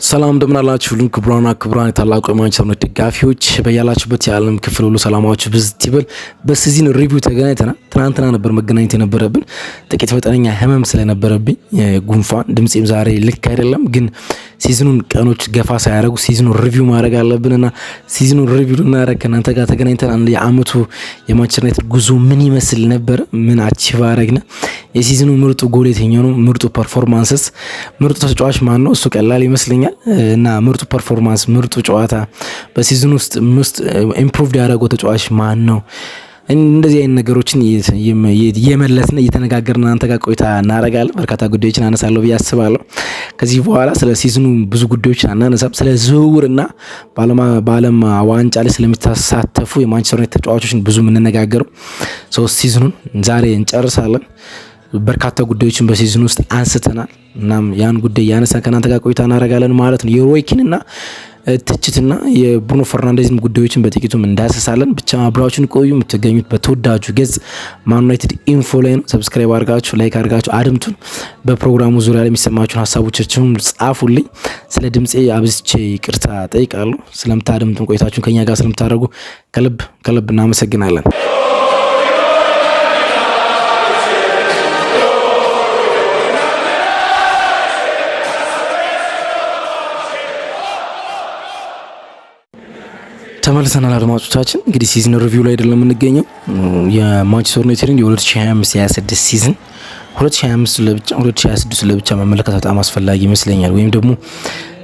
ሰላም እንደምን አላችሁ ክቡራን የታላቁ የማንቸስተር ዩናይትድ ደጋፊዎች በያላችሁበት የዓለም ክፍል ሁሉ ሰላማችሁ ብዝት ይበል። በሲዝን ሪቪው ተገናኝተናል። ትናንትና ነበር መገናኘት የነበረብን። ጥቂት መጠነኛ ህመም ስለነበረብኝ ጉንፋን ድምጼም ዛሬ ልክ አይደለም፣ ግን ሲዝኑን ቀኖች ገፋ ሳያደርጉ ሲዝኑን ሪቪው ማድረግ አለብንና ሲዝኑን ሪቪው ልናደርግ ከእናንተ ጋር ተገናኝተናል። የአመቱ የማንቸስተር ዩናይትድ ጉዞ ምን ይመስል ነበር? ምን አቺቭ አደረግን? የሲዝኑ ምርጡ ጎል የትኛው ነው? ምርጡ ፐርፎርማንስስ፣ ምርጡ ተጫዋች ማን ነው? እሱ ቀላል ይመስለኛል እና ምርጡ ፐርፎርማንስ፣ ምርጡ ጨዋታ በሲዝኑ ውስጥ ኢምፕሩቭድ ያደረገው ተጫዋች ማን ነው? እንደዚህ አይነት ነገሮችን እየመለስን እየተነጋገርን እናንተ ጋር ቆይታ እናደርጋለን። በርካታ ጉዳዮችን አነሳለሁ ብዬ አስባለሁ። ከዚህ በኋላ ስለ ሲዝኑ ብዙ ጉዳዮችን አናነሳም። ስለ ዝውውርና በዓለም ዋንጫ ላይ ስለሚሳተፉ የማንቸስተር ዩናይትድ ተጫዋቾችን ብዙ የምንነጋገረው ሲዝኑን ዛሬ እንጨርሳለን። በርካታ ጉዳዮችን በሲዝኑ ውስጥ አንስተናል። እናም ያን ጉዳይ ያነሳን ከናንተ ጋር ቆይታ እናደርጋለን ማለት ነው። የሮይ ኪንና ትችትና የብሩኖ ፈርናንዴዝም ጉዳዮችን በጥቂቱም እንዳሰሳለን። ብቻ አብራችሁን ቆዩ። የምትገኙት በተወዳጁ ገጽ ማን ዩናይትድ ኢንፎ ላይ ነው። ሰብስክራይብ አድርጋችሁ ላይክ አድርጋችሁ አድምጡን። በፕሮግራሙ ዙሪያ ላይ የሚሰማችሁን ሀሳቦቻችሁን ጻፉልኝ። ስለ ድምጼ አብዝቼ ይቅርታ ጠይቃለሁ። ስለምታደምጡን ቆይታችሁን ከኛ ጋር ስለምታደርጉ ከልብ እናመሰግናለን። ተመልሰናል አድማጮቻችን። እንግዲህ ሲዝን ሪቪው ላይ አይደለም የምንገኘው። የማንቸስተር ዩናይትድን የ2025/26 ሲዝን 2025 ለብቻ 2026 ለብቻ መመልከት በጣም አስፈላጊ ይመስለኛል። ወይም ደግሞ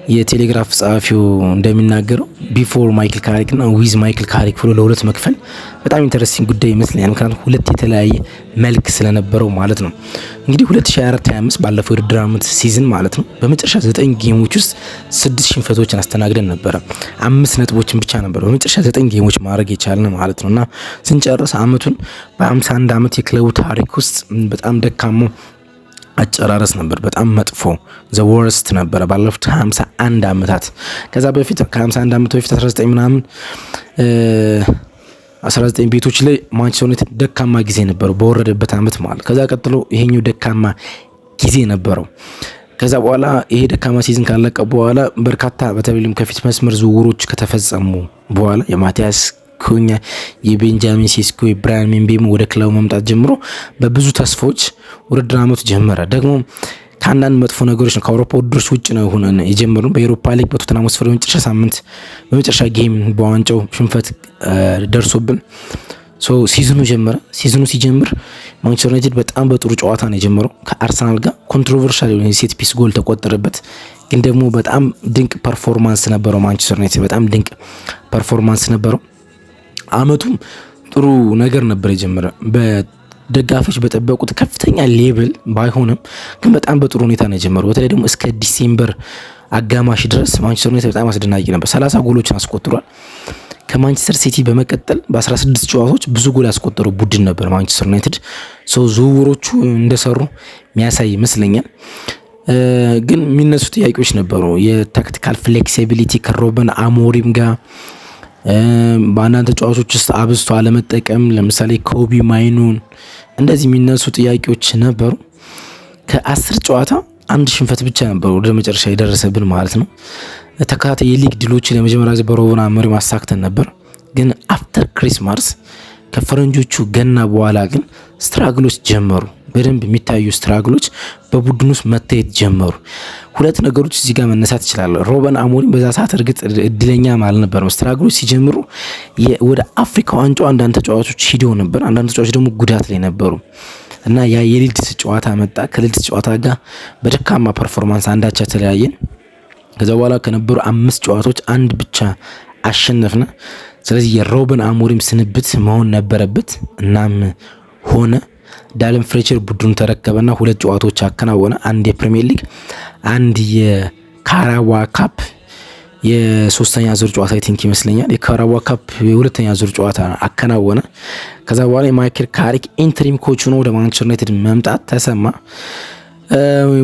የቴሌግራፍ ጸሐፊው እንደሚናገረው ቢፎር ማይክል ካሪክ እና ዊዝ ማይክል ካሪክ ብሎ ለሁለት መክፈል በጣም ኢንተረስቲንግ ጉዳይ ይመስለኛል። ምክንያቱም ሁለት የተለያየ መልክ ስለነበረው ማለት ነው። እንግዲህ 2024/25 ባለፈው የውድድር ዓመት ሲዝን ማለት ነው በመጨረሻ 9 ጌሞች ውስጥ 6 ሽንፈቶችን አስተናግደን ነበረ። 5 ነጥቦችን ብቻ ነበር በመጨረሻ 9 ጌሞች ማድረግ የቻልን ማለት ነውና ስንጨርስ አመቱን በ51 ዓመት የክለቡ ታሪክ ውስጥ በጣም ደካማ አጨራረስ ነበር። በጣም መጥፎ ዘ ወርስት ነበር ባለፉት 51 ዓመታት። ከዛ በፊት ከ51 ዓመት በፊት 19 ምናምን 19 ቤቶች ላይ ማንቸስተር ዩናይትድ ደካማ ጊዜ ነበረው በወረደበት ዓመት ማለት። ከዛ ቀጥሎ ይሄኛው ደካማ ጊዜ ነበረው። ከዛ በኋላ ይሄ ደካማ ሲዝን ካለቀ በኋላ በርካታ በተለይም ከፊት መስመር ዝውውሮች ከተፈጸሙ በኋላ የማቲያስ ኩኛ፣ የቤንጃሚን ሴስኮ፣ የብራያን ምቤሞ ወደ ክለቡ መምጣት ጀምሮ በብዙ ተስፋዎች ውድድር ዓመቱ ጀመረ። ደግሞ ከአንዳንድ መጥፎ ነገሮች ነው ከአውሮፓ ውድድሮች ውጭ ነው ሆነን የጀመረው። በኤሮፓ ሊግ በቶተንሃም ስፈር በመጨረሻ ሳምንት በመጨረሻ ጌም በዋንጫው ሽንፈት ደርሶብን ሲዝኑ ጀመረ። ሲዝኑ ሲጀምር ማንቸስተር ዩናይትድ በጣም በጥሩ ጨዋታ ነው የጀመረው ከአርሰናል ጋር። ኮንትሮቨርሻል የሆነ ሴት ፒስ ጎል ተቆጠረበት፣ ግን ደግሞ በጣም ድንቅ ፐርፎርማንስ ነበረው ማንቸስተር ዩናይትድ። በጣም ድንቅ ፐርፎርማንስ ነበረው። አመቱም ጥሩ ነገር ነበር የጀመረ። በደጋፊዎች በጠበቁት ከፍተኛ ሌቭል ባይሆንም ግን በጣም በጥሩ ሁኔታ ነው የጀመረው። በተለይ ደግሞ እስከ ዲሴምበር አጋማሽ ድረስ ማንቸስተር ዩናይትድ በጣም አስደናቂ ነበር። 30 ጎሎችን አስቆጥሯል። ከማንቸስተር ሲቲ በመቀጠል በ16 ጨዋታዎች ብዙ ጎል ያስቆጠረው ቡድን ነበር ማንቸስተር ዩናይትድ። ዝውውሮቹ እንደሰሩ የሚያሳይ ይመስለኛል። ግን የሚነሱ ጥያቄዎች ነበሩ። የታክቲካል ፍሌክሲቢሊቲ ከሮበን አሞሪም ጋር በአንዳንድ ተጫዋቾች ውስጥ አብዝቶ አለመጠቀም፣ ለምሳሌ ኮቢ ማይኑን፣ እንደዚህ የሚነሱ ጥያቄዎች ነበሩ። ከ10 ጨዋታ 1 ሽንፈት ብቻ ነበር ወደ መጨረሻ የደረሰብን ማለት ነው። ተከታታይ የሊግ ድሎችን ለመጀመሪያ ጊዜ በሮበን አሞሪም ማሳክተን ነበር። ግን አፍተር ክሪስማስ ከፈረንጆቹ ገና በኋላ ግን ስትራግሎች ጀመሩ። በደንብ የሚታዩ ስትራግሎች በቡድን ውስጥ መታየት ጀመሩ። ሁለት ነገሮች እዚህ ጋር መነሳት ይችላል። ሮበን አሞሪም በዛ ሰዓት እርግጥ እድለኛ አልነበረም። ስትራግሎች ሲጀምሩ ወደ አፍሪካ ዋንጫው አንዳንድ ተጫዋቾች ሂደው ነበር፣ አንዳንድ ተጫዋቾች ደግሞ ጉዳት ላይ ነበሩ እና ያ የሊድስ ጨዋታ መጣ። ከሊድስ ጨዋታ ጋር በደካማ ፐርፎርማንስ አንዳቻ ተለያየን። ከዛ በኋላ ከነበሩ 5 ጨዋታዎች 1 ብቻ አሸነፍነ። ስለዚህ የሮበን አሞሪም ስንብት መሆን ነበረበት። እናም ሆነ። ዳለን ፍሬቸር ቡድኑ ተረከበና 2 ጨዋታዎች አከናወነ። አንድ የፕሪሚየር ሊግ፣ አንድ የካራዋ ካፕ የሶስተኛ ዙር ጨዋታ ቲንክ ይመስለኛል። የካራዋ ካፕ የሁለተኛ ዙር ጨዋታ አከናወነ። ከዛ በኋላ የማይክል ካሪክ ኢንተሪም ኮች ሆኖ ወደ ማንቸስተር ዩናይትድ መምጣት ተሰማ።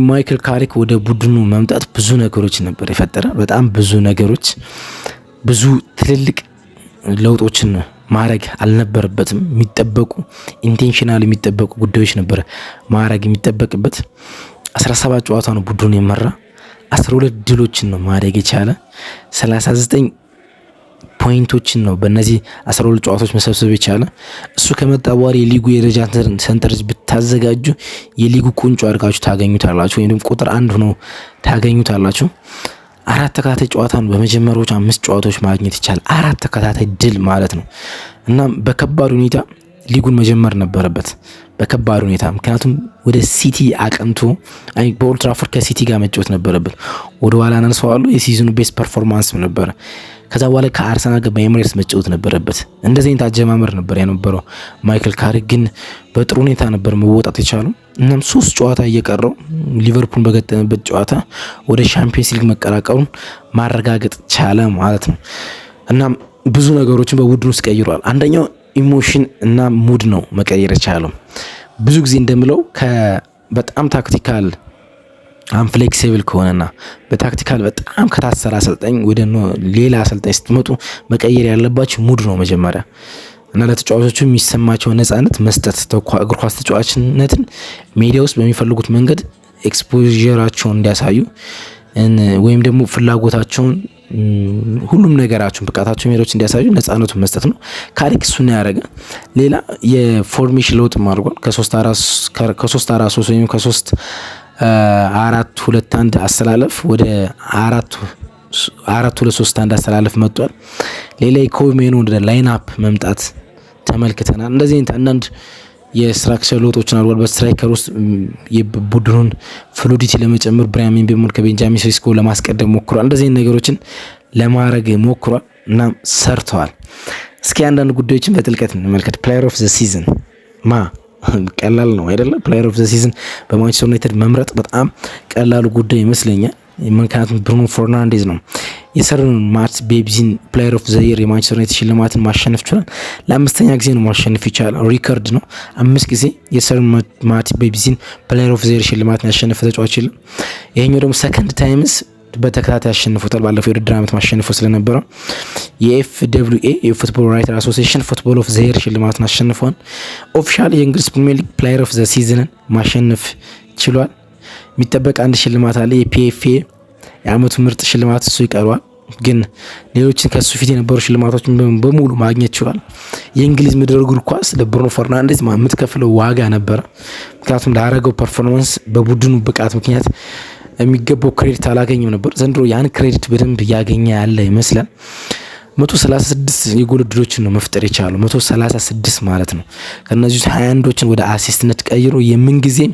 ማይክል ካሪክ ወደ ቡድኑ መምጣት ብዙ ነገሮች ነበር የፈጠረ። በጣም ብዙ ነገሮች፣ ብዙ ትልልቅ ለውጦችን ማድረግ አልነበረበትም። የሚጠበቁ ኢንቴንሽናል የሚጠበቁ ጉዳዮች ነበር ማድረግ የሚጠበቅበት። 17 ጨዋታ ነው ቡድኑን የመራ 12 ድሎችን ነው ማድረግ የቻለ 39 ፖይንቶችን ነው በእነዚህ 12 ጨዋታዎች መሰብሰብ የቻለ። እሱ ከመጣ በኋላ የሊጉ የደረጃ ሰንጠረዥ ብታዘጋጁ የሊጉ ቁንጮ አድርጋችሁ ታገኙታላችሁ፣ ወይም ቁጥር 1 ሆኖ ታገኙታላችሁ። 4 ተከታታይ ጨዋታን በመጀመሪያዎቹ 5 ጨዋታዎች ማግኘት ይቻላል። 4 ተከታታይ ድል ማለት ነው። እና በከባድ ሁኔታ ሊጉን መጀመር ነበረበት በከባድ ሁኔታ። ምክንያቱም ወደ ሲቲ አቅንቶ በኦልድ ትራፎርድ ከሲቲ ጋር መጫወት ነበረበት። ወደ ኋላ አነሳዋለሁ የሲዝኑ ቤስት ፐርፎርማንስ ነበረ። ከዛ በኋላ ከአርሰናል ጋር በኤምሬትስ መጫወት ነበረበት። እንደዚህ አይነት አጀማመር ነበር የነበረው። ማይክል ካሪክ ግን በጥሩ ሁኔታ ነበር መወጣት የቻለው። እናም 3 ጨዋታ እየቀረው ሊቨርፑል በገጠመበት ጨዋታ ወደ ሻምፒየንስ ሊግ መቀላቀሉን ማረጋገጥ ቻለ ማለት ነው። እናም ብዙ ነገሮችን በቡድን ውስጥ ቀይሯል። አንደኛው ኢሞሽን እና ሙድ ነው መቀየር የቻለው። ብዙ ጊዜ እንደምለው በጣም ታክቲካል አንፍሌክሲብል ከሆነና በታክቲካል በጣም ከታሰረ አሰልጣኝ ወደ ሌላ አሰልጣኝ ስትመጡ መቀየር ያለባችሁ ሙድ ነው መጀመሪያ እና ለተጫዋቾቹ የሚሰማቸው ነፃነት መስጠት። እግር ኳስ ተጫዋችነትን ሜዲያ ውስጥ በሚፈልጉት መንገድ ኤክስፖዠራቸውን እንዲያሳዩ ወይም ደግሞ ፍላጎታቸውን ሁሉም ነገራቸውን ብቃታቸው ሜዳዎች እንዲያሳዩ ነፃነቱን መስጠት ነው። ካሪክ እሱን ያደረገ። ሌላ የፎርሜሽን ለውጥ አድርጓል። ከ3-4-3 ወይም ከ3-4-2-1 አሰላለፍ ወደ 4-2-3-1 አሰላለፍ መጥቷል። ሌላ የኮሜኑ ወደ ላይን አፕ መምጣት ተመልክተናል። እንደዚህ አይነት አንዳንድ የስትራክቸር ለውጦችን አድርጓል። በስትራይከር ውስጥ የቡድኑን ፍሉዲቲ ለመጨመር ብራያን ምቤሞን ከቤንጃሚን ሴስኮ ለማስቀደም ሞክሯል። እንደዚህ ነገሮችን ለማድረግ ሞክሯል እና ሰርተዋል። እስኪ አንዳንድ ጉዳዮችን በጥልቀት እንመልከት። ፕሌየር ኦፍ ዘ ሲዝን ቀላል ነው አይደለም? ፕሌየር ኦፍ ዘ ሲዝን በማንቸስተር ዩናይትድ መምረጥ በጣም ቀላሉ ጉዳይ ይመስለኛል። ምክንያቱም ብሩኖ ፈርናንዴዝ ነው። የሰር ማርት ቤቢዚን ፕሌየር ኦፍ ዘ ይር የማንቸስተር ዩናይትድ ሽልማትን ማሸነፍ ችሏል። ለ5ኛ ጊዜ ነው ማሸነፍ ይቻላል። ሪከርድ ነው። 5 ጊዜ የሰር ማርት ቤቢዚን ፕሌየር ኦፍ ዘ ይር ሽልማትን ያሸነፈ ተጫዋች የለም። ይሄኛው ደግሞ ሰከንድ ታይምስ በተከታታይ ያሸንፉታል። ባለፈው የውድድር ዓመት ማሸነፉ ስለነበረ የኤፍደብሊውኤ የፉትቦል ራይተር አሶሲዬሽን ፉትቦል ኦፍ ዘ ይር ሽልማትን አሸንፏል። ኦፊሻል የእንግሊዝ ፕሪሚየር ሊግ ፕሌየር ኦፍ ዘ ሲዝንን ማሸነፍ ችሏል። የሚጠበቅ አንድ ሽልማት አለ። የፒኤፍኤ የአመቱ ምርጥ ሽልማት እሱ ይቀርዋል። ግን ሌሎችን ከሱ ፊት የነበሩ ሽልማቶችን በሙሉ ማግኘት ችሏል። የእንግሊዝ ምድር እግር ኳስ ለብሩኖ ፈርናንዴዝ የምትከፍለው ዋጋ ነበረ። ምክንያቱም ላደረገው ፐርፎርማንስ በቡድኑ ብቃት ምክንያት የሚገባው ክሬዲት አላገኘም ነበር። ዘንድሮ ያን ክሬዲት በደንብ እያገኘ ያለ ይመስላል። 136 የጎል ዕድሎችን ነው መፍጠር የቻለው 136 ማለት ነው። ከነዚህ 21ዶችን ወደ አሲስትነት ቀይሮ የምንጊዜም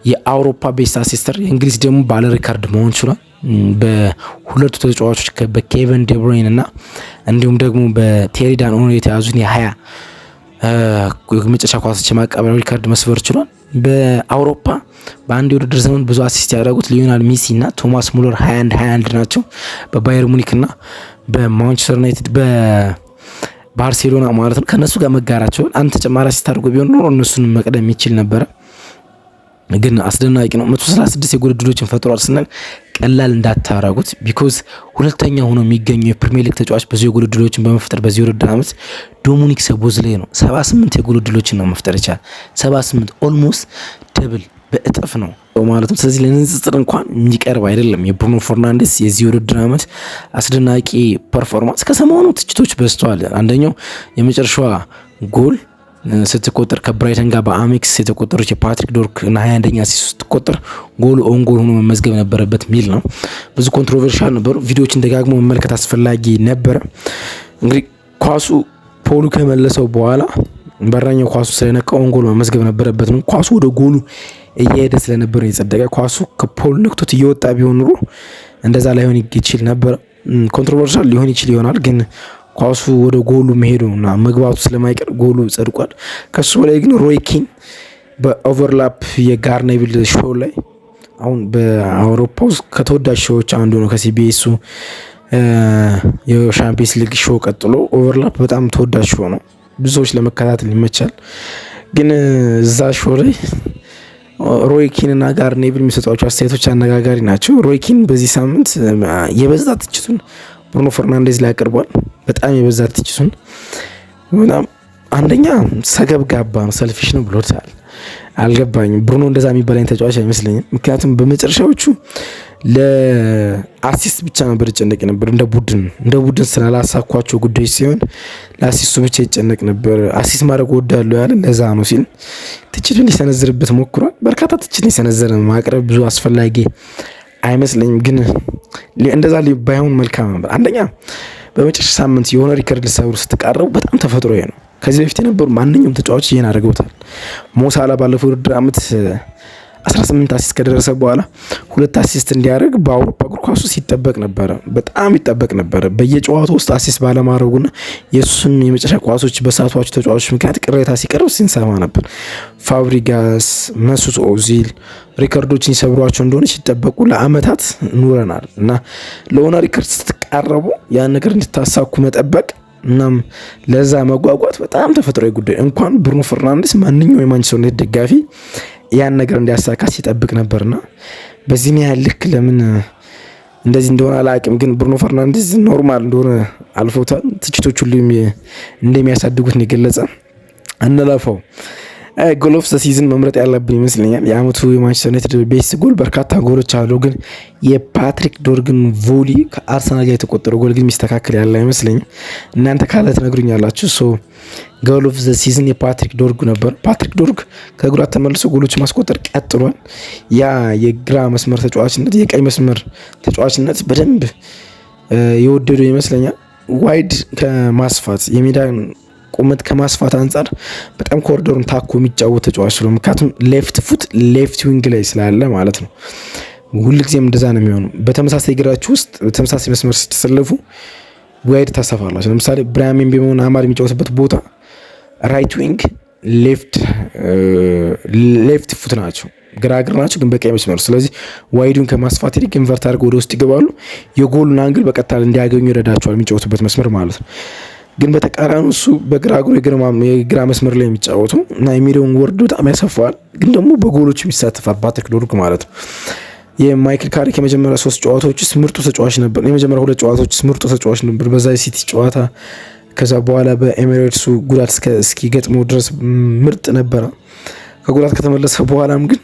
የአውሮፓ ቤስት አሲስተር የእንግሊዝ ደግሞ ባለ ሪካርድ መሆን ችሏል። በሁለቱ ተጫዋቾች በኬቨን ዴብሮይን እና እንዲሁም ደግሞ በቴሪ ዳንኦኖ የተያዙን የ20 መጨረሻ ኳሶች የማቀበል ሪካርድ መስበር ችሏል። በአውሮፓ በአንድ የውድድር ዘመን ብዙ አሲስት ያደረጉት ሊዮናል ሜሲ እና ቶማስ ሙለር 21 ናቸው። በባየር ሙኒክ እና በማንቸስተር ዩናይትድ በባርሴሎና ማለት ነው። ከነሱ ጋር መጋራቸውን አንድ ተጨማሪ አሲስት አድርጎ ቢሆን ኖሮ እነሱን መቅደም ይችል ነበረ። ግን አስደናቂ ነው። 136 የጎል ዕድሎችን ፈጥሯል ስንል ቀላል እንዳታረጉት። ቢኮዝ ሁለተኛ ሆኖ የሚገኘው የፕሪሚየር ሊግ ተጫዋች ብዙ የጎል ዕድሎችን በመፍጠር በዚህ ውድድር ዓመት ዶሚኒክ ሰቦዝሌይ ነው። 78 የጎል ዕድሎችን ነው መፍጠር ይቻላል። 78 ኦልሞስት ደብል በእጥፍ ነው ማለት ነው። ስለዚህ ለንጽጽር እንኳን የሚቀርብ አይደለም የብሩኖ ፈርናንዴዝ የዚህ ውድድር ዓመት አስደናቂ ፐርፎርማንስ። ከሰሞኑ ትችቶች በዝተዋል። አንደኛው የመጨረሻዋ ጎል ስትቆጠር ከብራይተን ጋር በአሜክስ የተቆጠሩት የፓትሪክ ዶርክ እና 21ኛ ስትቆጠር ጎሉ ኦን ጎል ሆኖ መመዝገብ ነበረበት ሚል ነው። ብዙ ኮንትሮቨርሻል ነበሩ። ቪዲዮዎችን ደጋግሞ መመልከት አስፈላጊ ነበረ። እንግዲህ ኳሱ ፖሉ ከመለሰው በኋላ በራኛው ኳሱ ስለነካ ኦን ጎል መመዝገብ ነበረበት ነው። ኳሱ ወደ ጎሉ እየሄደ ስለነበረ የጸደቀ ኳሱ ከፖሉ ነክቶት እየወጣ ቢሆን ኑሮ እንደዛ ላይሆን ይችል ነበር። ኮንትሮቨርሻል ሊሆን ይችል ይሆናል ግን ኳሱ ወደ ጎሉ መሄዱና መግባቱ ስለማይቀር ጎሉ ጸድቋል። ከሱ በላይ ግን ሮይ ኪን በኦቨርላፕ የጋርኔቪል ሾው ላይ አሁን በአውሮፓ ውስጥ ከተወዳጅ ሾዎች አንዱ ነው። ከሲቢኤሱ የሻምፒየንስ ሊግ ሾው ቀጥሎ ኦቨርላፕ በጣም ተወዳጅ ሾው ነው። ብዙ ሰዎች ለመከታተል ይመቻል። ግን እዛ ሾው ላይ ሮይ ኪን እና ጋርኔቪል የሚሰጧቸው አስተያየቶች አነጋጋሪ ናቸው። ሮይ ኪን በዚህ ሳምንት የበዛ ትችቱን ብሩኖ ፈርናንዴዝ ላይ አቅርቧል። በጣም የበዛ ትችቱን በጣም አንደኛ ሰገብጋባ ነው፣ ሰልፊሽ ነው ብሎታል። አልገባኝም። ብሩኖ እንደዛ የሚባለኝ ተጫዋች አይመስለኝም። ምክንያቱም በመጨረሻዎቹ ለአሲስት ብቻ ነበር ይጨነቅ ነበር። እንደ ቡድን ስላላሳኳቸው ጉዳዮች ሲሆን ለአሲስቱ ብቻ ይጨነቅ ነበር። አሲስት ማድረግ ወዳለው ያለ ለዛ ነው ሲል ትችቱን ሊሰነዝርበት ሞክሯል። በርካታ ትችት የሰነዘረ ማቅረብ ብዙ አስፈላጊ አይመስለኝም፣ ግን እንደዛ ባይሆን መልካም ነበር። አንደኛ በመጨረሻ ሳምንት የሆነ ሪከርድ ልሰብሩ ስትቃረቡ በጣም ተፈጥሯዊ ነው። ከዚህ በፊት የነበሩ ማንኛውም ተጫዋች ይሄን አድርገውታል። ሞሳላ ባለፈው ውድድር ዓመት 18 አሲስት ከደረሰ በኋላ 2 አሲስት እንዲያደርግ በአውሮፓ እግር ኳስ ውስጥ በጣም ይጠበቅ ነበረ። በየጨዋታው ውስጥ አሲስት ባለማድረጉና የሱን የመጨረሻ ኳሶች በሳቷቸው ተጫዋቾች ምክንያት ቅሬታ ሲቀርብ ሲንሰማ ነበር። ፋብሪጋስ፣ መስዑድ ኦዚል ሪከርዶችን ይሰብሯቸው እንደሆነ ሲጠበቁ ለአመታት ኑረናል እና ለሆነ ሪከርድ ስትቃረቡ ያን ነገር እንድታሳኩ መጠበቅ እናም ለዛ መጓጓት በጣም ተፈጥሯዊ ጉዳይ። እንኳን ብሩኖ ፈርናንዴስ ማንኛውም የማንቸስተር ዩናይትድ ደጋፊ ያን ነገር እንዲያሳካ ሲጠብቅ ነበርና በዚህ ያህል ልክ ለምን እንደዚህ እንደሆነ አላውቅም፣ ግን ብሩኖ ፈርናንዴስ ኖርማል እንደሆነ አልፎታል። ትችቶች ሁሉ እንደሚያሳድጉት ነው የገለጸ። እንለፈው። ጎል ኦፍ ዘ ሲዝን መምረጥ ያለብን ይመስለኛል። የአመቱ የማንቸስተር ዩናይትድ ቤስት ጎል በርካታ ጎሎች አሉ፣ ግን የፓትሪክ ዶርግን ቮሊ ከአርሰናል ጋር የተቆጠረው ጎል ግን የሚስተካከል ያለ አይመስለኝም። እናንተ ካለ ትነግሩኛላችሁ። ሶ ጎል ኦፍ ዘ ሲዝን የፓትሪክ ዶርግ ነበር። ፓትሪክ ዶርግ ከጉዳት ተመልሶ ጎሎች ማስቆጠር ቀጥሏል። ያ የግራ መስመር ተጫዋችነት የቀኝ መስመር ተጫዋችነት በደንብ የወደደው ይመስለኛል። ዋይድ ከማስፋት የሜዳን ቁመት ከማስፋት አንጻር በጣም ኮሪደሩን ታኮ የሚጫወት ተጫዋች ነው። ምክንያቱም ሌፍት ፉት ሌፍት ዊንግ ላይ ስላለ ማለት ነው። ሁልጊዜም እንደዛ ነው የሚሆነው። በተመሳሳይ እግራችሁ ውስጥ በተመሳሳይ መስመር ስትሰለፉ ዋይድ ታሰፋላችሁ። ለምሳሌ ብራያም ምቤሞና አማድ የሚጫወትበት ቦታ ራይት ዊንግ ሌፍት ፉት ናቸው፣ ግራግር ናቸው ግን በቀኝ መስመር። ስለዚህ ዋይዱን ከማስፋት ይልቅ ኢንቨርት አድርገው ወደ ውስጥ ይገባሉ። የጎሉን አንግል በቀጥታ እንዲያገኙ ይረዳቸዋል የሚጫወቱበት መስመር ማለት ነው። ግን በተቃራኒው እሱ በግራ እግሩ የግራ መስመር ላይ የሚጫወቱ እና የሚለውን ወርድ በጣም ያሰፋዋል። ግን ደግሞ በጎሎች የሚሳተፋል ፓትሪክ ዶርግ ማለት ነው። የማይክል ካሪክ የመጀመሪያ 3 ጨዋታዎች ውስጥ ምርጡ ተጫዋች ነበር። የመጀመሪያ 2 ጨዋታዎች ውስጥ ምርጡ ተጫዋች ነበር በዛ ሲቲ ጨዋታ። ከዛ በኋላ በኤሚሬትሱ ጉዳት እስኪገጥመው ድረስ ምርጥ ነበረ። ከጉዳት ከተመለሰ በኋላም ግን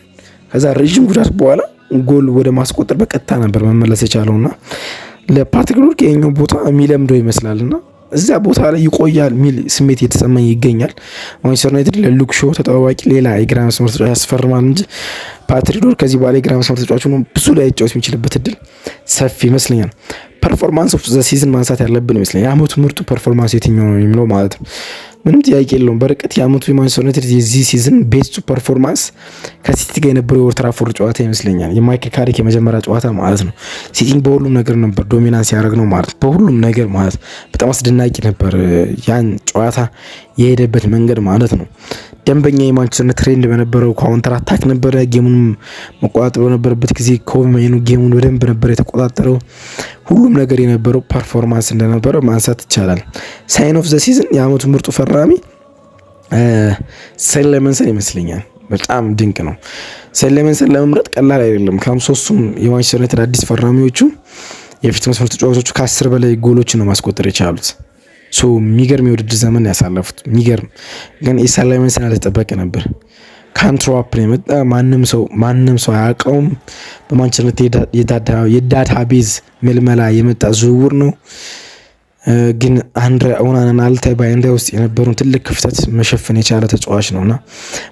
ከዛ ረዥም ጉዳት በኋላ ጎል ወደ ማስቆጠር በቀጥታ ነበር መመለስ የቻለውና ለፓትሪክ ዶርግ የኛው ቦታ የሚለምደው ይመስላልና እዛ ቦታ ላይ ይቆያል የሚል ስሜት እየተሰማኝ ይገኛል። ማንቸስተር ዩናይትድ ለሉክ ሾው ተጠባባቂ ሌላ የግራ መስመር ተጫዋች ያስፈርማል እንጂ ፓትሪክ ዶርግ ከዚህ በኋላ የግራ መስመር ተጫዋች ሆኖ ብዙ ላይ ጫወት የሚችልበት እድል ሰፊ ይመስለኛል። ፐርፎርማንስ ኦፍ ዘ ሲዝን ማንሳት ያለብን ይመስለኛል። የአመቱ ምርጡ ፐርፎርማንስ የትኛው ነው የሚለው ማለት ነው። ምንም ጥያቄ የለውም። በርቀት የአመቱ የማንቸስተር ዩናይትድ የዚህ ሲዝን ቤስቱ ፐርፎርማንስ ከሲቲ ጋር የነበረው የኦልድ ትራፎርድ ጨዋታ ይመስለኛል። የማይክል ካሪክ የመጀመሪያ ጨዋታ ማለት ነው። ሲቲን በሁሉም ነገር ነበር ዶሚናንስ ያደረግ ነው ማለት በሁሉም ነገር ማለት በጣም አስደናቂ ነበር ያን ጨዋታ የሄደበት መንገድ ማለት ነው። ደንበኛ የማንቸስተር ዩናይትድ ትሬንድ በነበረው ካውንተር አታክ ነበረ። ጌሙን መቆጣጠር በነበረበት ጊዜ ኮሜኑ ጌሙን በደንብ ነበር የተቆጣጠረው። ሁሉም ነገር የነበረው ፐርፎርማንስ እንደነበረ ማንሳት ይቻላል። ሳይን ኦፍ ዘ ሲዝን የአመቱ ምርጡ ፈራሚ ሴሌመንሰን ይመስለኛል። በጣም ድንቅ ነው። ሴሌመንሰን ለመምረጥ ቀላል አይደለም። ከ3ቱም የማንቸስተር ዩናይትድ አዲስ ፈራሚዎቹ የፊት መስመር ተጫዋቾቹ ከ10 በላይ ጎሎችን ነው ማስቆጠር የቻሉት። የሚገርም የውድድር ዘመን ያሳለፉት የሚገርም ግን የሴሌመንሰን አልተጠበቀ ነበር። ካንትሮፕ ነው የመጣ ማንም ሰው አያውቀውም። በማንቸስተር ዩናይትድ የዳታ ቤዝ መልመላ የመጣ ዝውውር ነው። ግን አንድሬ ኦናናና አልታይ ባይንዳ ውስጥ የነበረውን ትልቅ ክፍተት መሸፈን የቻለ ተጫዋች ነውና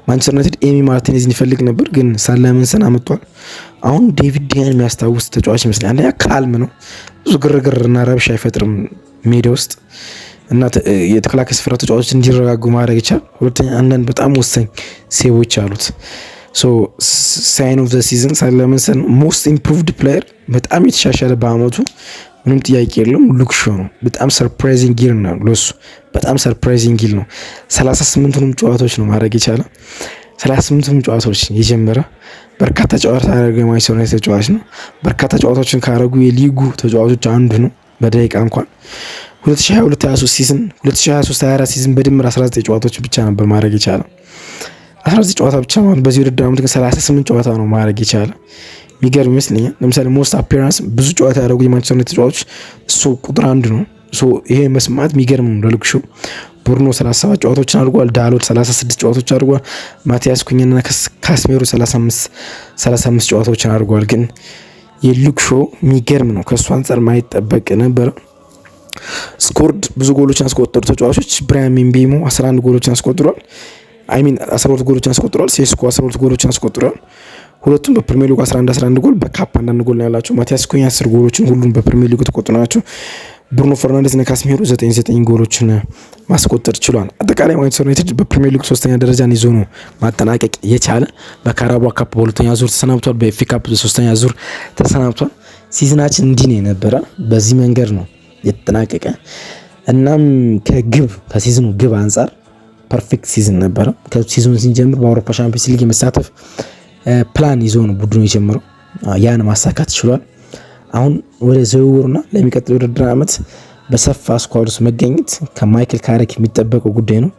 ማንቸስተር ዩናይትድ ኤሚ ማርቲኔዝን ይፈልግ ነበር፣ ግን ሴሌመንሰን አመጣው። አሁን ዴቪድ ዲያን የሚያስታውስ ተጫዋች ይመስላል። አንደኛ ካልም ነው፣ ብዙ ግርግርና ረብሻ አይፈጥርም ሜዳ ውስጥ እና የተከላካይ ስፍራ ተጫዋቾች እንዲረጋጉ ማድረግ ይቻላል። ሁለተኛ አንዳንድ በጣም ወሳኝ ሴቮች አሉት። ሳይን ኦፍ ዘ ሲዝን ሴሌመንሰን ሞስት ኢምፕሩቭድ ፕሌየር በጣም የተሻሻለ በአመቱ ምንም ጥያቄ የለውም። ሉክ ሾው ነው። በጣም ሰርፕራይዚንግ ጊር ነው ለሱ። በጣም ሰርፕራይዚንግ ጊር ነው። 38ቱንም ጨዋታዎች ነው ማድረግ የቻለ 38ቱንም ጨዋታዎች የጀመረ በርካታ ጨዋታ ያደረገ የማንቸስተር ዩናይትድ ተጫዋች ነው። በርካታ ጨዋታዎችን ካደረጉ የሊጉ ተጫዋቾች አንዱ ነው በደቂቃ እንኳን 2022-23 ሲዝን 2023-24 ሲዝን በድምር 19 ጨዋታዎች ብቻ ነበር ማድረግ የቻለ 19 ጨዋታ ብቻ ማለት በዚህ ውድድር ዓመት ግን 38 ጨዋታ ነው ማድረግ የቻለ የሚገርም ይመስለኛል። ለምሳሌ ሞስት አፒራንስ ብዙ ጨዋታ ያደረጉ የማንቸስተር ዩናይትድ ተጫዋቾች እሱ ቁጥር 1 ነው። ይሄ መስማት የሚገርም ነው ለሉክ ሾው። ብሩኖ 37 ጨዋታዎችን አድርጓል። ዳሎት 36 ጨዋታዎች አድርጓል። ማቲያስ ኩኛና ካስሜሮ 35 ጨዋታዎችን አድርጓል። ግን የሉክ ሾው የሚገርም ነው። ከእሱ አንጻር ማይጠበቅ ነበረ። ስኮርድ ብዙ ጎሎችን ያስቆጠሩ ተጫዋቾች ብራያን ምቤሞ 11 ጎሎችን አስቆጥሯል። 12 ጎሎችን አስቆጥሯል። ሴስኮ 12 ጎሎችን አስቆጥሯል። ሁለቱም በፕሪሚየር ሊግ 11 ጎል በካፕ አንዳንድ ጎል ነው ያላቸው። ማቲያስ ኩኛ 10 ጎሎችን ሁሉም በፕሪሚየር ሊግ ተቆጥሮ ናቸው። ብሩኖ ፈርናንዴዝ እና ካስሜሮ 9 ጎሎችን ማስቆጠር ችሏል። አጠቃላይ ማንቸስተር ዩናይትድ በፕሪሚየር ሊግ 3ኛ ደረጃን ይዞ ነው ማጠናቀቅ የቻለ። በካራባኦ ካፕ በ2ኛ ዙር ተሰናብቷል። በኤፍኤ ካፕ በ3ኛ ዙር ተሰናብቷል። ሲዝናችን እንዲህ ነው የነበረ። በዚህ መንገድ ነው የተጠናቀቀ። እናም ከሲዝኑ ግብ አንጻር ፐርፌክት ሲዝን ነበረ። ከሲዝኑ ሲጀምር በአውሮፓ ሻምፒዮንስ ሊግ የመሳተፍ ፕላን ይዞ ነው ቡድኑ የጀመረው። ያን ማሳካት ችሏል። አሁን ወደ ዝውውርና ለሚቀጥለው የውድድር ዓመት በሰፋ ስኳድ ውስጥ መገኘት ከማይክል ካሪክ የሚጠበቀው ጉዳይ ነው።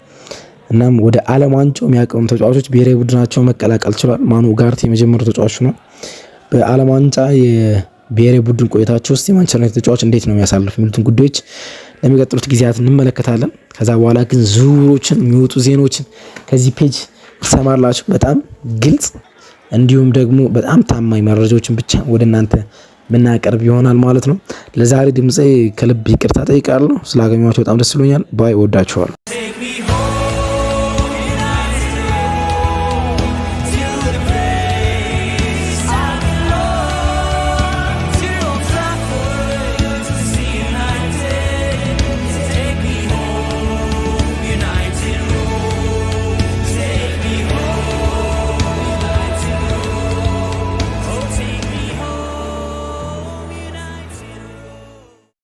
እናም ወደ ዓለም ዋንጫው የሚያቀሙ ተጫዋቾች ብሔራዊ ቡድናቸው መቀላቀል ችሏል። ማኑ ኡጋርቴ የመጀመሪያው ተጫዋች ነው። በዓለም ዋንጫ የብሔራዊ ቡድን ቆይታቸው ውስጥ የማንቸስተር ዩናይትድ ተጫዋች እንዴት ነው የሚያሳልፍ የሚሉትን ጉዳዮች ለሚቀጥሉት ጊዜያት እንመለከታለን። ከዛ በኋላ ግን ዝውውሮችን የሚወጡ ዜናዎችን ከዚህ ፔጅ ትሰማላችሁ። በጣም ግልጽ እንዲሁም ደግሞ በጣም ታማኝ መረጃዎችን ብቻ ወደ እናንተ ምናቀርብ ይሆናል ማለት ነው። ለዛሬ ድምጼ ከልብ ይቅርታ ጠይቃለሁ። ስላገኘኋችሁ በጣም ደስ ብሎኛል። ባይ ወዳችኋለሁ።